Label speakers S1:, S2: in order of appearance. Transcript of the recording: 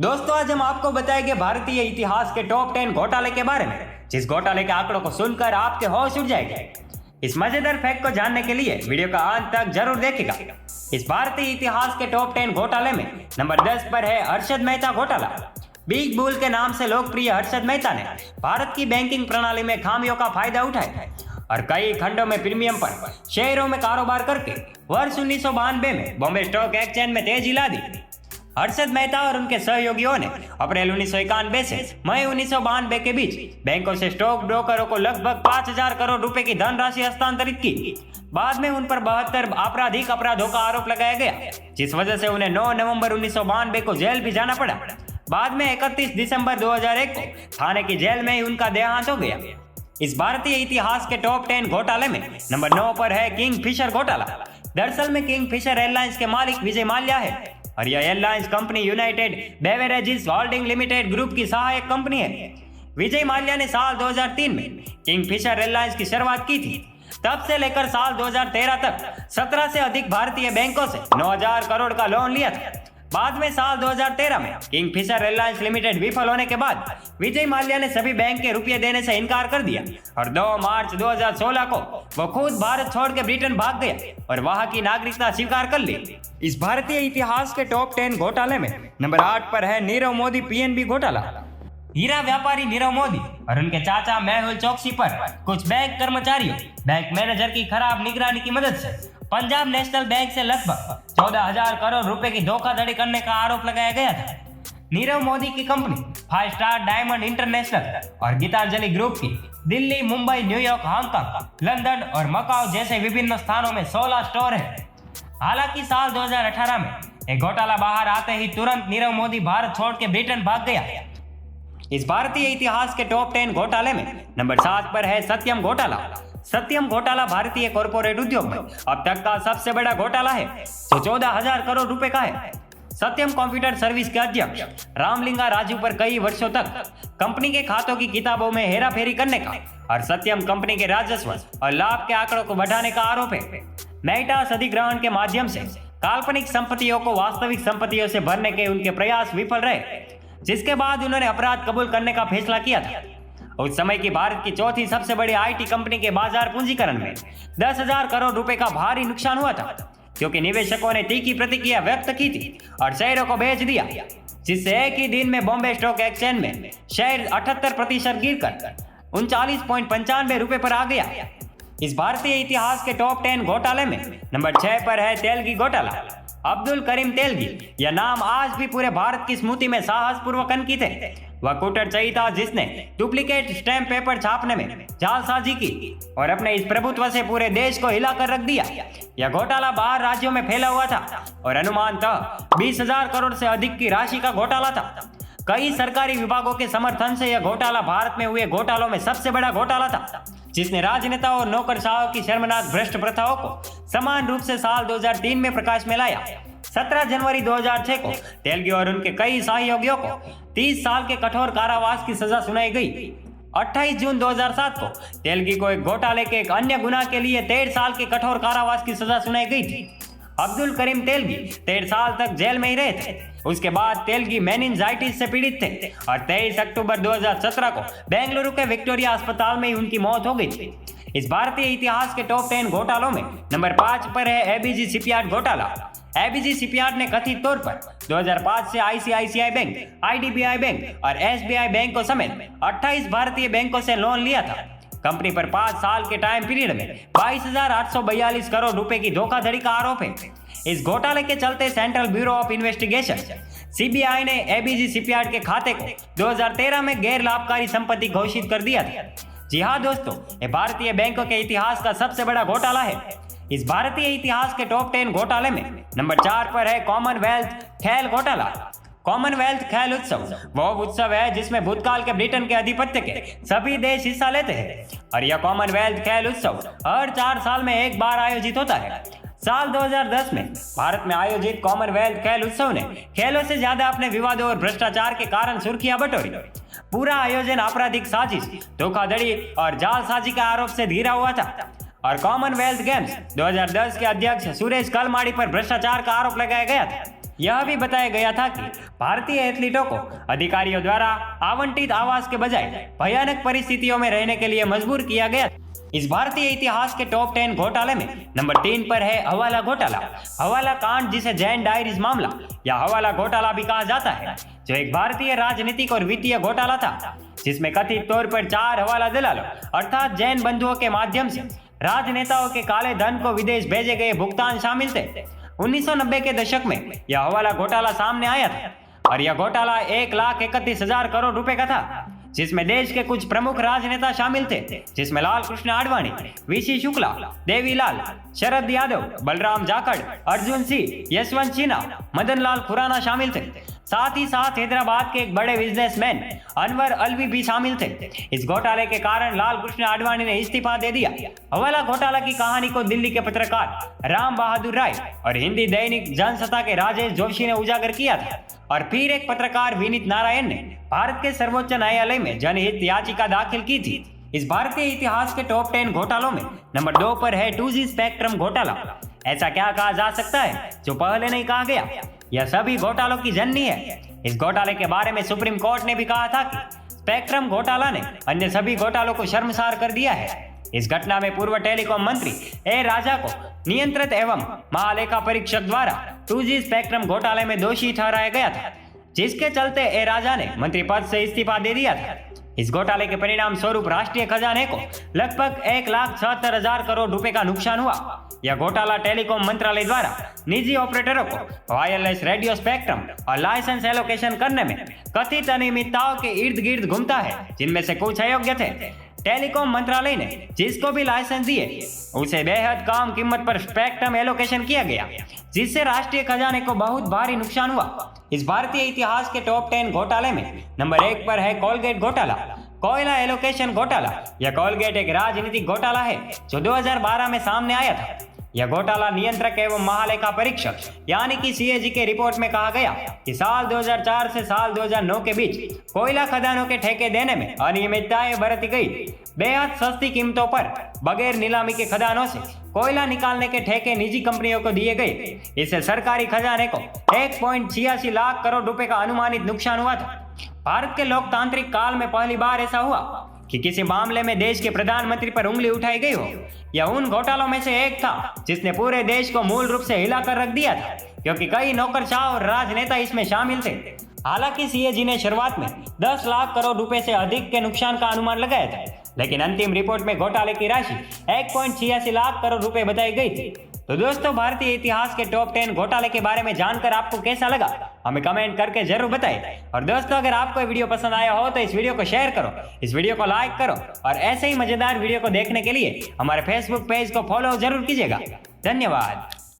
S1: दोस्तों आज हम आपको बताएंगे भारतीय इतिहास के टॉप 10 घोटाले के बारे में, जिस घोटाले के आंकड़ों को सुनकर आपके होश उड़ जाएंगे। इस मजेदार फैक्ट को जानने के लिए वीडियो का अंत तक जरूर देखेगा। इस भारतीय इतिहास के टॉप 10 घोटाले में नंबर 10 पर है हर्षद मेहता घोटाला। बिग बुल के नाम से लोकप्रिय हर्षद मेहता ने भारत की बैंकिंग प्रणाली में खामियों का फायदा उठाया और कई खंडों में प्रीमियम पर शेयरों में कारोबार करके वर्ष 1992 में बॉम्बे स्टॉक एक्सचेंज में तेजी ला दी। हर्षद मेहता और उनके सहयोगियों ने अप्रैल 1991 से मई 1992 के बीच बैंकों से स्टॉक ब्रोकरों को लगभग 5,000 करोड़ रुपए की धनराशि हस्तांतरित की। बाद में उन पर 72 आपराधिक अपराधों का आरोप लगाया गया, जिस वजह से उन्हें 9 नवंबर 1992 को जेल भी जाना पड़ा। बाद में 31 दिसंबर 2001 को थाने की जेल में ही उनका देहांत हो गया। इस भारतीय इतिहास के टॉप 10 घोटाले में नंबर 9 पर है किंग फिशर घोटाला। दरअसल में किंग फिशर एयरलाइंस के मालिक विजय माल्या है और यह airlines company United beverages holding limited group की सहायक कंपनी है। विजय माल्या ने साल 2003 में किंग फिशर एयरलाइंस की शुरुआत की थी। तब से लेकर साल 2013 तक 17 से अधिक भारतीय बैंकों से 9,000 करोड़ का लोन लिया था। बाद में साल 2013 में किंग फिशर एयरलाइंस लिमिटेड विफल होने के बाद विजय माल्या ने सभी बैंक के रुपये देने से इनकार कर दिया और 2 मार्च 2016 को वो खुद भारत छोड़ के ब्रिटेन भाग गया और वहां की नागरिकता स्वीकार कर ली। इस भारतीय इतिहास के टॉप 10 घोटाले में नंबर 8 पर है नीरव मोदी पीएनबी घोटाला। हीरा व्यापारी नीरव मोदी और उनके चाचा मेहुल चोकसी पर कुछ बैंक कर्मचारियों बैंक मैनेजर की खराब निगरानी की मदद से पंजाब नेशनल बैंक से लगभग 14,000 करोड़ रुपए की धोखाधड़ी करने का आरोप लगाया गया था। नीरव मोदी की कंपनी 5 स्टार डायमंड इंटरनेशनल और गीतांजलि ग्रुप की Delhi, Mumbai, New York, Hong Kong, London और मकाओ जैसे विभिन्न स्थानों में 16 स्टोर है। हालांकि साल 2018 में एक घोटाला बाहर आते ही तुरंत नीरव मोदी भारत छोड़ के ब्रिटेन भाग गया। इस भारतीय इतिहास के टॉप 10 घोटाले में नंबर 7 पर है सत्यम घोटाला। सत्यम घोटाला भारतीय कॉर्पोरेट उद्योग में अब तक का सबसे बड़ा घोटाला है, जो 14,000 करोड़ रुपए का है। सत्यम कंप्यूटर सर्विस के अध्यक्ष रामलिंगा राजू पर कई वर्षों तक कंपनी के खातों की किताबों में हेराफेरी करने का और सत्यम कंपनी के राजस्व और लाभ के आंकड़ों को बढ़ाने का आरोप है। मेहतास अधिग्रहण के माध्यम से काल्पनिक संपत्तियों को वास्तविक संपत्तियों से भरने के उनके प्रयास विफल रहे, जिसके बाद उन्होंने अपराध कबूल करने का फैसला किया था। उस समय की भारत की चौथी सबसे बड़ी आईटी कंपनी के बाजार पूंजीकरण में 10,000 करोड़ रुपए का भारी नुकसान हुआ था, क्योंकि निवेशकों ने तीखी प्रतिक्रिया व्यक्त की थी और शेयरों को बेच दिया, जिससे एक ही दिन में बॉम्बे स्टॉक एक्सचेंज में शेयर 78% गिरकर 39.95 रुपए पर आ गया। इस भारतीय इतिहास के टॉप 10 घोटाले में नंबर 6 पर है तेलगी घोटाला। अब्दुल करीम तेलगी, यह नाम आज भी पूरे भारत की स्मृति में साहसपूर्वक अंकित है। वह कूटरचयी था जिसने डुप्लीकेट स्टैम्प पेपर छापने में जालसाजी की और अपने इस प्रभुत्व से पूरे देश को हिलाकर रख दिया। यह घोटाला बाहर राज्यों में फैला हुआ था और अनुमानतः 20,000 करोड़ से अधिक की राशि का घोटाला था। कई सरकारी विभागों के समर्थन से यह घोटाला भारत में हुए घोटालों में सबसे बड़ा घोटाला था, जिसने राजनेताओं और नौकरशाहों की शर्मनाक भ्रष्ट प्रथाओं को समान रूप से साल 2003 में प्रकाश में लाया। 17 जनवरी 2006 को तेलगी और उनके कई सहयोगियों को 30 साल के कठोर कारावास की सजा सुनाई गई। 28 जून 2007 को तेलगी को एक घोटाले के एक अन्य गुनाह के लिए 13 साल के कठोर कारावास की सजा सुनाई गई थी। अब्दुल करीम तेलगी 13 साल तक जेल में ही रहे थे। उसके बाद तेलगी मेनिंजाइटिस से पीड़ित थे और 23 अक्टूबर 2017 को बेंगलुरु के विक्टोरिया अस्पताल में ही उनकी मौत हो गई थी। इस भारतीय इतिहास के टॉप 10 घोटालों में नंबर 5 पर है एबीजी शिपयार्ड घोटाला। एबीजी शिपयार्ड ने कथित तौर पर 2005 से आईसीआईसीआई बैंक, आईडीबीआई बैंक और एसबीआई बैंकों समेत 28 भारतीय बैंकों से लोन लिया था। कंपनी पर 5 साल के टाइम पीरियड में 22,842 करोड़ रुपए की धोखाधड़ी का आरोप है। इस घोटाले के चलते central bureau of investigation CBI ने एबीजी शिपयार्ड के खाते को 2013 में गैर लाभकारी संपत्ति घोषित कर दिया था। जी हाँ दोस्तों, ये भारतीय बैंकों के इतिहास का सबसे बड़ा घोटाला है। इस भारतीय इतिहास के टॉप 10 घोटाले में नंबर 4 पर है कॉमनवेल्थ खेल घोटाला। कॉमनवेल्थ खेल उत्सव वो उत्सव है जिसमें भूतकाल के ब्रिटेन के आधिपत्य के सभी देश हिस्सा लेते हैं और यह कॉमनवेल्थ खेल उत्सव हर 4 साल में एक बार आयोजित होता है। साल 2010 में भारत में आयोजित कॉमनवेल्थ खेल उत्सव ने खेलों से ज्यादा अपने विवादों और भ्रष्टाचार के कारण सुर्खियां बटोरी। पूरा आयोजन आपराधिक साजिश, धोखाधड़ी और जालसाजी के आरोप से घिरा हुआ था और कॉमनवेल्थ गेम्स 2010 के अध्यक्ष सुरेश कलमाड़ी पर भ्रष्टाचार का आरोप लगाया गया था। यह भी बताया गया था कि भारतीय एथलीटों को अधिकारियों द्वारा आवंटित आवास के बजाय भयानक परिस्थितियों में रहने के लिए मजबूर किया गया। इस भारतीय इतिहास के टॉप 10 घोटाले में नंबर 3 पर है हवाला घोटाला। हवाला कांड, जिसे जैन डायरीज मामला या हवाला घोटाला भी कहा जाता है, जो एक भारतीय राजनीतिक और वित्तीय घोटाला था, जिसमें कथित तौर पर 4 हवाला दलालों अर्थात जैन बंधुओं के माध्यम से राजनेताओं के काले धन को विदेश भेजे गए भुगतान शामिल थे। 1990 के दशक में यह हवाला घोटाला सामने आया था और यह घोटाला 1,31,000 करोड़ रुपए का था, जिसमें देश के कुछ प्रमुख राजनेता शामिल थे, जिसमें लाल कृष्ण आडवाणी, वीसी शुक्ला, देवीलाल, शरद यादव, बलराम जाखड़, अर्जुन सिंह, यशवंत सिन्हा, मदन लाल खुराना शामिल थे। साथ ही साथ हैदराबाद के एक बड़े बिजनेसमैन अनवर अलवी भी शामिल थे। इस घोटाले के कारण लाल कृष्ण आडवाणी ने इस्तीफा दे दिया। हवाला घोटाला की कहानी को दिल्ली के पत्रकार राम बहादुर राय और हिंदी दैनिक जनसत्ता के राजेश जोशी ने उजागर किया था और फिर एक पत्रकार विनीत नारायण ने भारत के सर्वोच्च न्यायालय में जनहित याचिका दाखिल की थी। इस भारतीय इतिहास के टॉप 10 घोटालों में नंबर 2 पर है 2G स्पेक्ट्रम घोटाला। ऐसा क्या कहा जा सकता है जो पहले नहीं कहा गया? यह सभी घोटालों की जननी है। इस घोटाले के बारे में सुप्रीम कोर्ट ने भी कहा था कि स्पेक्ट्रम घोटाला ने अन्य सभी घोटालों को शर्मसार कर दिया है। इस घटना में पूर्व टेलीकॉम मंत्री ए राजा को नियंत्रक एवं महालेखा परीक्षक द्वारा 2G स्पेक्ट्रम घोटाले में दोषी ठहराया गया था, जिसके चलते ए राजा ने मंत्री पद से इस्तीफा दे दिया था। इस घोटाले के परिणाम स्वरूप राष्ट्रीय खजाने को लगभग 1,77,000 करोड़ रुपए का नुकसान हुआ। यह घोटाला टेलीकॉम मंत्रालय द्वारा निजी ऑपरेटरों को वायरलेस रेडियो स्पेक्ट्रम और लाइसेंस एलोकेशन करने में कथित अनियमितताओं के इर्द गिर्द घूमता है, जिनमें से कुछ अयोग्य थे। टेलीकॉम मंत्रालय ने जिसको भी लाइसेंस दिए उसे बेहद कम कीमत पर स्पेक्ट्रम एलोकेशन किया गया, जिससे राष्ट्रीय खजाने को बहुत भारी नुकसान हुआ। इस भारतीय इतिहास के टॉप 10 घोटाले में नंबर 1 पर है कोलगेट घोटाला। कोयला एलोकेशन घोटाला। यह कोलगेट एक राजनीतिक घोटाला है जो 2012 में सामने आया था। यह घोटाला नियंत्रक एवं महालेखा परीक्षक यानी कि CAG के रिपोर्ट में कहा गया कि साल 2004 से साल 2009 के बीच कोयला खदानों के ठेके देने में अनियमितताएं बरती गई। बेहद सस्ती कीमतों पर बगैर नीलामी के खदानों से कोयला निकालने के ठेके निजी कंपनियों को दिए गए। इससे सरकारी खजाने को 1.86 लाख करोड़ रुपए का अनुमानित नुकसान हुआ था। भारत के लोकतांत्रिक काल में पहली बार ऐसा हुआ कि किसी मामले में देश के प्रधानमंत्री पर उंगली उठाई गई हो। यह उन घोटालों में से एक था जिसने पूरे देश को मूल रूप से हिलाकर रख दिया था, क्योंकि कई नौकरशाह और राजनेता इसमें शामिल थे। हालांकि CAG ने शुरुआत में 10 लाख करोड़ रुपए से अधिक के नुकसान का अनुमान लगाया था, लेकिन अंतिम रिपोर्ट में घोटाले की राशि 1.86 लाख करोड़ रुपए बताई गई थी। तो दोस्तों, भारतीय इतिहास के टॉप 10 घोटाले के बारे में जानकर आपको कैसा लगा हमें कमेंट करके जरूर बताएं। और दोस्तों, अगर आपको वीडियो पसंद आया हो तो इस वीडियो को शेयर करो, इस वीडियो को लाइक करो और ऐसे ही मजेदार वीडियो को देखने के लिए हमारे फेसबुक पेज को फॉलो जरूर कीजिएगा। धन्यवाद।